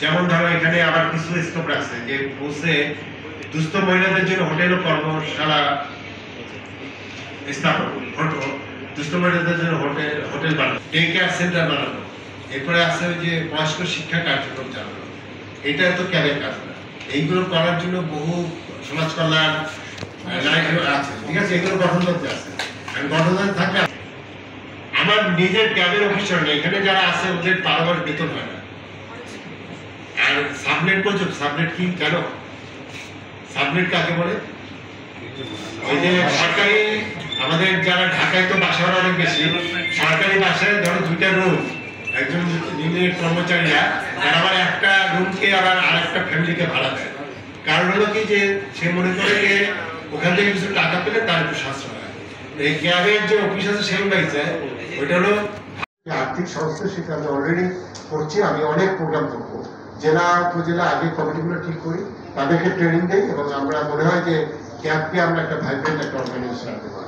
যেমন ধরো এখানে আবার কিছু স্কোপ আছে যে বসে দুস্থ মহিলাদের জন্য হোটেল ও কর্মশালা স্থাপন, দুস্থ মহিলাদের জন্য হোটেল বানানো, ডে কেয়ার সেন্টার বানানো, এরপরে আছে ওই যে বয়স্ক শিক্ষা কার্যক্রম চালানো। এটা তো ক্যাবের কাজ না। এইগুলো করার জন্য বহু সমাজ কল্যাণ আছে, ঠিক আছে, এগুলো গঠনতন্ত্রে আছে। আমি গঠনতন্ত্রে থাকলে আমার নিজের ক্যাবের অফিসার নেই, এখানে যারা আছে ওদের পারাবার বেতন হয় না। আর সাবনেট বলছো, সাবনেট কি জানো? সাবনেট কাকে বলে? ওই যে সরকারি, আমাদের যারা ঢাকায় তো বাসা ভাড়া অনেক বেশি, সরকারি বাসায় ধরো 2টা রুম, একজন কর্মচারীরা তারা আবার একটা রুমকে আবার আরেকটা ফ্যামিলিকে ভাড়া দেয়। কারণ হলো কি যে সে মনে করে যে ওখান থেকে কিছু টাকা পেলে তার একটু সাশ্রয় হয়। এই ক্যাবের যে অফিস আছে সেগুলাই চায়, ওইটা হলো আর্থিক সংস্থা, সেটা আমি অলরেডি করছি। আমি অনেক প্রোগ্রাম করবো, জেলা উপজেলা আগে কমিটিগুলো ঠিক করি, তাদেরকে ট্রেনিং দেই, এবং আমরা মনে হয় যে ক্যাবকে আমরা একটা ভাইব্রেন্ট একটা অর্গানাইজেশন আনতে পারি।